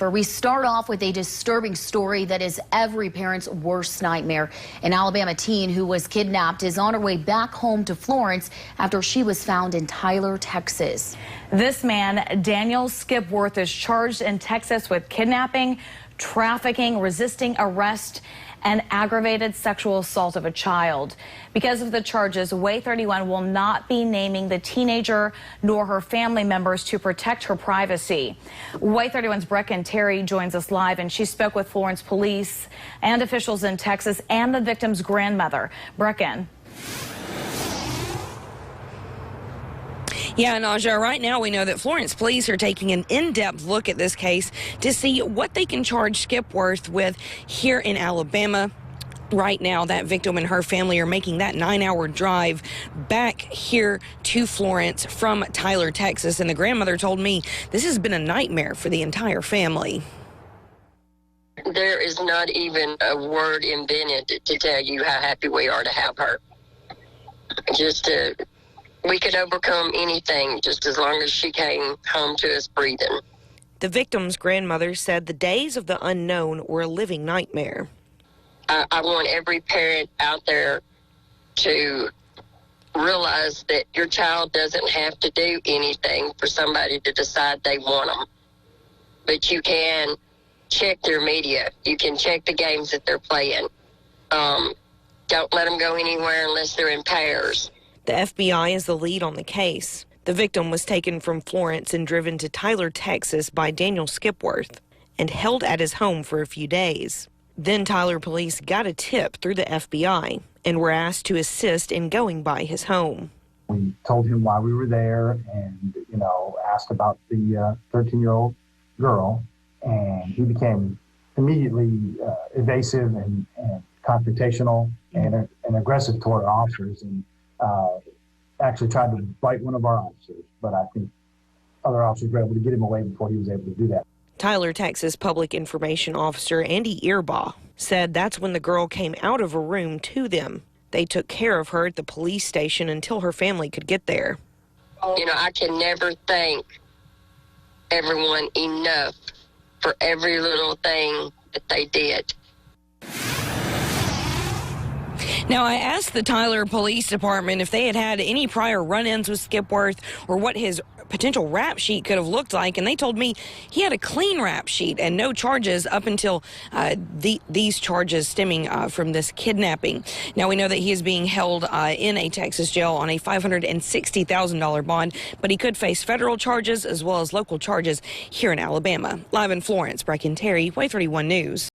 We start off with a disturbing story that is every parent's worst nightmare. An Alabama teen who was kidnapped is on her way back home to Florence after she was found in Tyler, Texas. This man, Daniel Skipworth, is charged in Texas with kidnapping, trafficking, resisting arrest, and aggravated sexual assault of a child. Because of the charges, Way 31 will not be naming the teenager nor her family members to protect her privacy. Way 31's Brecken Terry joins us live, and she spoke with Florence police and officials in Texas and the victim's grandmother. Brecken. Yeah, Naja, right now we know that Florence police are taking an in-depth look at this case to see what they can charge Skipworth with here in Alabama. Right now, that victim and her family are making that 9-hour drive back here to Florence from Tyler, Texas. And the grandmother told me this has been a nightmare for the entire family. There is not even a word invented to tell you how happy we are to have her. We could overcome anything just as long as she came home to us breathing. The victim's grandmother said the days of the unknown were a living nightmare. I want every parent out there to realize that your child doesn't have to do anything for somebody to decide they want them. But you can check their media. You can check the games that they're playing. Don't let them go anywhere unless they're in pairs. The FBI is the lead on the case. The victim was taken from Florence and driven to Tyler, Texas by Daniel Skipworth and held at his home for a few days. Then Tyler police got a tip through the FBI and were asked to assist in going by his home. We told him why we were there and, asked about the 13-year-old girl, and he became immediately evasive and confrontational and aggressive toward our officers, and actually tried to bite one of our officers, but I think other officers were able to get him away before he was able to do that. Tyler, Texas Public Information Officer Andy Earbaugh said that's when the girl came out of a room to them. They took care of her at the police station until her family could get there. I can never thank everyone enough for every little thing that they did. Now, I asked the Tyler Police Department if they had had any prior run-ins with Skipworth or what his potential rap sheet could have looked like, and they told me he had a clean rap sheet and no charges up until these charges stemming from this kidnapping. Now, we know that he is being held in a Texas jail on a $560,000 bond, but he could face federal charges as well as local charges here in Alabama. Live in Florence, Brecken Terry, Way 31 News.